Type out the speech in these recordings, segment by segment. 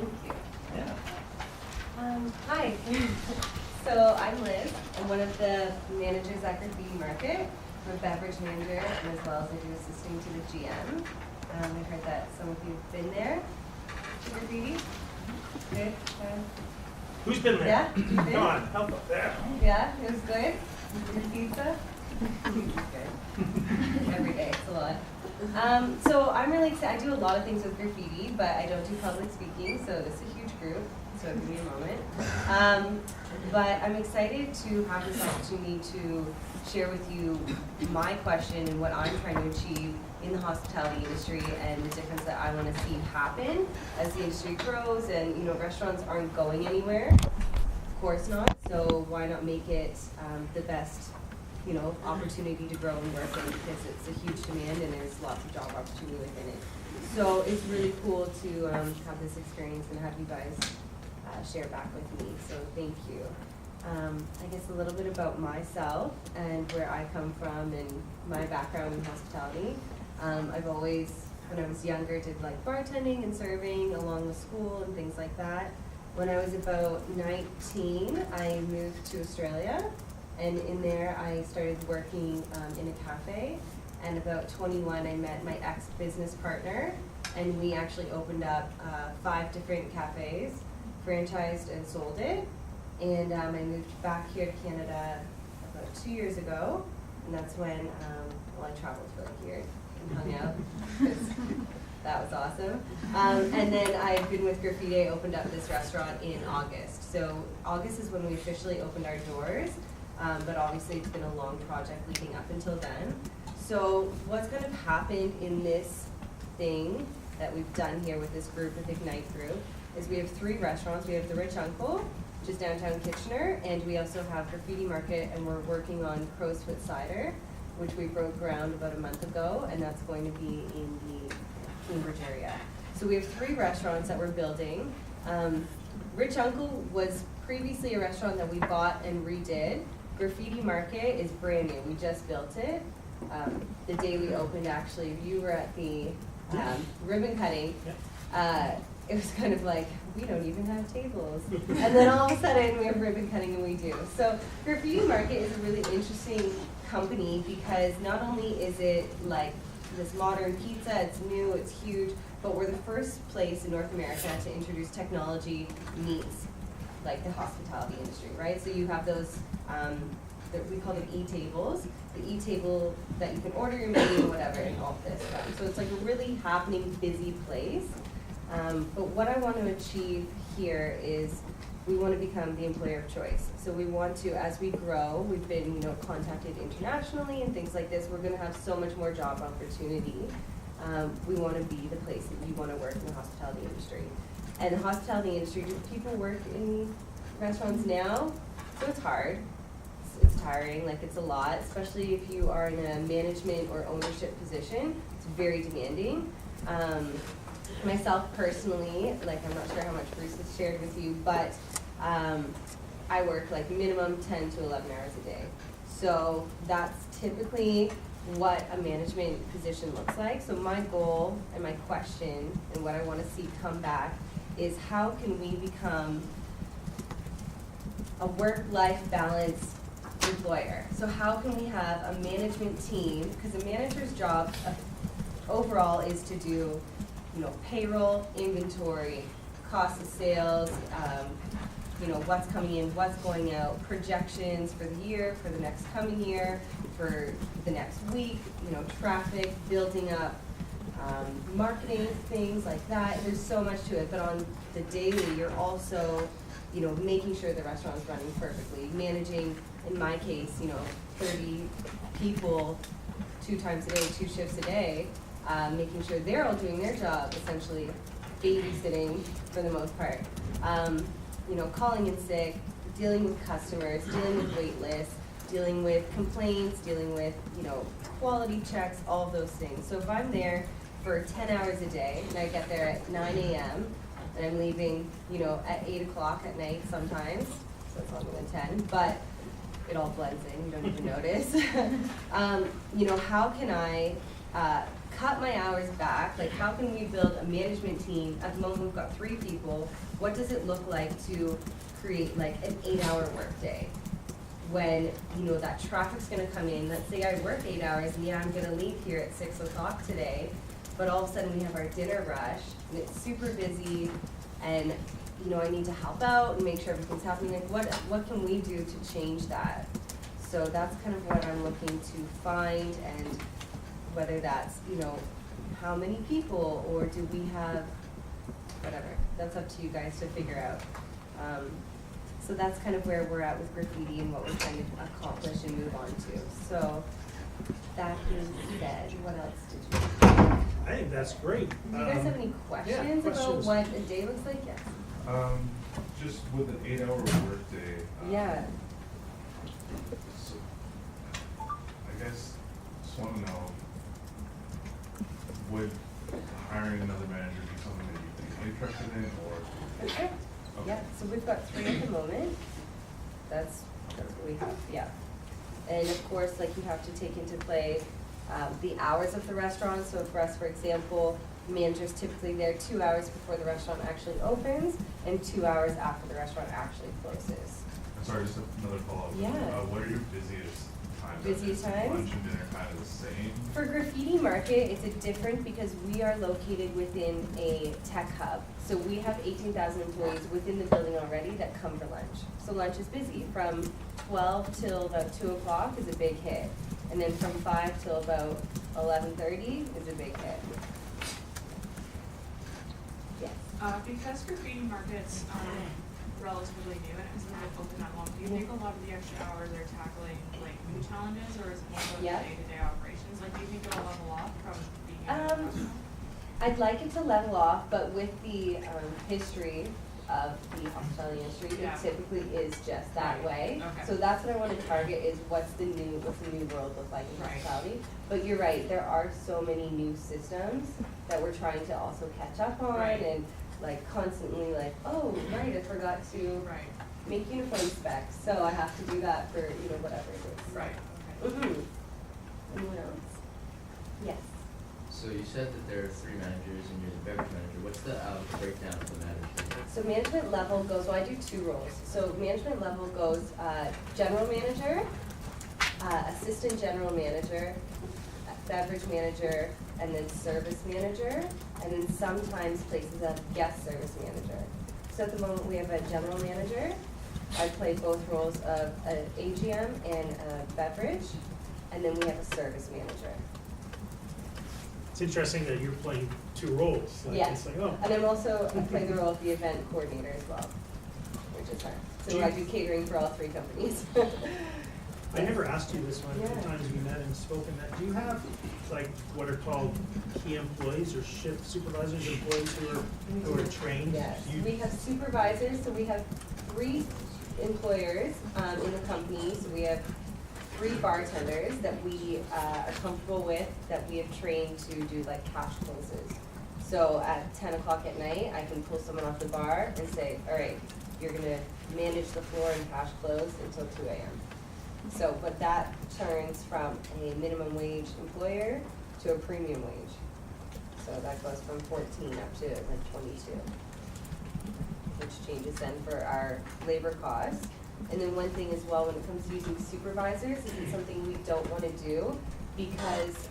Thank you. Yeah. Hi. So I'm Liz. I'm one of the managers at Graffiti Market. I'm a beverage manager, and as well as I do assisting to the GM. I heard that some of you have been there to Graffiti. Good. Who's been there? Yeah? You've been? Come on, help up there. Yeah, it was good. Your pizza? Pizza's good. Every day, it's a lot. So I'm really excited. I do a lot of things with graffiti, but I don't do public speaking, so this is a huge group, so give me a moment. But I'm excited to have this opportunity to share with you my question and what I'm trying to achieve in the hospitality industry and the difference that I want to see happen as the industry grows. And you know, restaurants aren't going anywhere, of course not, so why not make it the best, you know, opportunity to grow and work in, because it's a huge demand and there's lots of job opportunity within it. So it's really cool to have this experience and have you guys share back with me, so thank you. I guess a little bit about myself and where I come from and my background in hospitality. I've always, when I was younger, did like bartending and serving along with school and things like that. When I was about 19, I moved to Australia, and in there I started working in a cafe. And about 21, I met my ex-business partner, and we actually opened up 5 different cafes, franchised and sold it. And I moved back here to Canada about 2 years ago, and that's when well, I traveled for like a year and hung out. That was awesome. And then I've been with Graffiti. I opened up this restaurant in August. So August is when we officially opened our doors, but obviously it's been a long project leading up until then. So what's kind of happened in this thing that we've done here with this group, with Ignite Group, is we have 3 restaurants. We have the Rich Uncle, which is downtown Kitchener, and we also have Graffiti Market, and we're working on Crow's Foot Cider, which we broke ground about a month ago, and that's going to be in the Cambridge area. So we have 3 restaurants that we're building. Rich Uncle was previously a restaurant that we bought and redid. Graffiti Market is brand new. We just built it. The day we opened, actually, you were at the ribbon cutting. It was kind of like, we don't even have tables. And then all of a sudden we have ribbon cutting, and we do. So Graffiti Market is a really interesting company because not only is it like this modern pizza, it's new, it's huge, but we're the first place in North America to introduce technology meets like the hospitality industry, right? So you have those, we call them e-tables, the e-table that you can order your menu or whatever and all of this stuff. So it's like a really happening, busy place. But what I want to achieve here is we want to become the employer of choice. So we want to, as we grow, we've been, you know, contacted internationally and things like this. We're going to have so much more job opportunity. We want to be the place that you want to work in the hospitality industry. And the hospitality industry, do people work in restaurants now? So it's hard. It's tiring, like it's a lot, especially if you are in a management or ownership position. It's very demanding. Myself personally, like I'm not sure how much Bruce has shared with you, but I work like minimum 10 to 11 hours a day. So that's typically what a management position looks like. So my goal and my question and what I want to see come back is how can we become a work-life balance employer? So how can we have a management team, because a manager's job overall is to do, you know, payroll, inventory, cost of sales, you know, what's coming in, what's going out, projections for the year, for the next coming year, for the next week, you know, traffic, building up, marketing, things like that. There's so much to it, but on the daily, you're also, you know, making sure the restaurant's running perfectly, managing, in my case, you know, 30 people 2 times a day, 2 shifts a day, making sure they're all doing their job, essentially babysitting for the most part. You know, calling in sick, dealing with customers, dealing with wait lists, dealing with complaints, dealing with, you know, quality checks, all of those things. So if I'm there for 10 hours a day, and I get there at 9 a.m., and I'm leaving, you know, at 8 o'clock at night sometimes, so it's longer than 10, but it all blends in, you don't even notice. You know, how can I cut my hours back, like how can we build a management team? At the moment, we've got 3 people. What does it look like to create like an 8-hour workday? When, you know, that traffic's gonna come in, let's say I work 8 hours, and yeah, I'm gonna leave here at 6 o'clock today, but all of a sudden we have our dinner rush, and it's super busy, and, you know, I need to help out and make sure everything's happening. Like, what can we do to change that? So that's kind of what I'm looking to find, and whether that's, you know, how many people, or do we have, whatever, that's up to you guys to figure out. So that's kind of where we're at with graffiti and what we're trying to accomplish and move on to. So that being said, what else did you? I think that's great. Do you guys have any questions about questions. what a day looks like? Yes. Just with an 8-hour workday. Yeah. So, I guess, just want to know, would hiring another manager be something that you'd be interested in, or? For sure. Okay. Yeah, so we've got 3 at the moment. That's what we have, yeah. And of course, like, you have to take into play the hours of the restaurant. So for us, for example, the manager's typically there 2 hours before the restaurant actually opens and 2 hours after the restaurant actually closes. Sorry, just another follow-up. Yeah. What are your busiest times? Busiest Is times? lunch and dinner kind of the same? For Graffiti Market, it's a different because we are located within a tech hub. So we have 18,000 employees within the building already that come for lunch. So lunch is busy. From 12 till about 2 o'clock is a big hit. And then from 5 till about 11:30 is a big hit. Yes. Because graffiti markets are relatively new and it hasn't been open that long, do you think a lot of the extra hours are tackling like new challenges, or is it more about Yeah. day-to-day operations? Like, do you think it'll level off from being in a restaurant? I'd like it to level off, but with the history of the hospitality industry, Yeah. it typically is just that Right. way. Okay. So that's what I want to target, is what's the new world look like in Right. hospitality. But you're right, there are so many new systems that we're trying to also catch up on, Right. and like constantly like, oh, right, I forgot to Right, make uniform specs, so I have to do that for, you know, whatever it is. right, okay. Mm-hmm. Anyone else? Yes. So you said that there are 3 managers and you're the beverage manager. What's the breakdown of the management? So management level goes, well, I do 2 roles. So management level goes general manager, assistant general manager, beverage manager, and then service manager, and then sometimes places have guest service manager. So at the moment, we have a general manager. I play both roles of an AGM and a beverage, and then we have a service manager. It's interesting that you're playing 2 roles. Like, Yes. It's like, oh. And I play the role of the event coordinator as well, which is hard. Do So you- I do catering for all 3 companies. I never asked you this one, Yeah. the times we met and spoken, that, do you have like what are called key employees or shift supervisors, employees who are trained? Yes, You- we have supervisors, so we have 3 employers in the company. So we have 3 bartenders that we are comfortable with, that we have trained to do like cash closes. So at 10 o'clock at night, I can pull someone off the bar and say, all right, you're gonna manage the floor and cash close until 2 a.m. So, but that turns from a minimum wage employer to a premium wage. So that goes from 14 up to like 22, which changes then for our labor costs. And then one thing as well, when it comes to using supervisors, this is something we don't want to do, because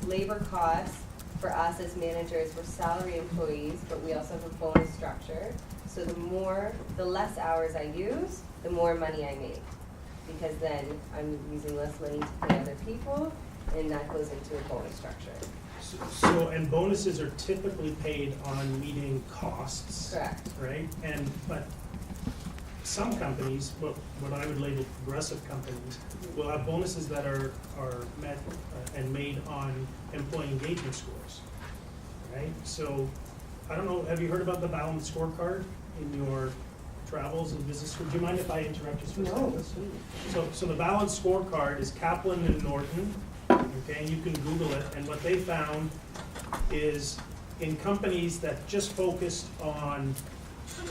labor costs for us as managers, we're salary employees, but we also have a bonus structure. So the less hours I use, the more money I make, because then I'm using less money to pay other people, and that goes into a bonus structure. So, and bonuses are typically paid on meeting costs. Correct. Right? But some companies, what I would label progressive companies, will have bonuses that are met and made on employee engagement scores, right? So, I don't know, have you heard about the balanced scorecard in your travels and business? Do you mind if I interrupt just for a second? No. So the balanced scorecard is Kaplan and Norton, okay, and you can Google it, and what they found is in companies that just focused on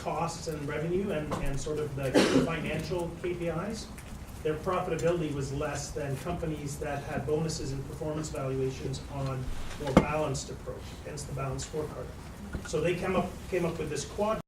costs and revenue and sort of the financial KPIs, their profitability was less than companies that had bonuses and performance valuations on more balanced approach, hence the balanced scorecard. So they came up with this quad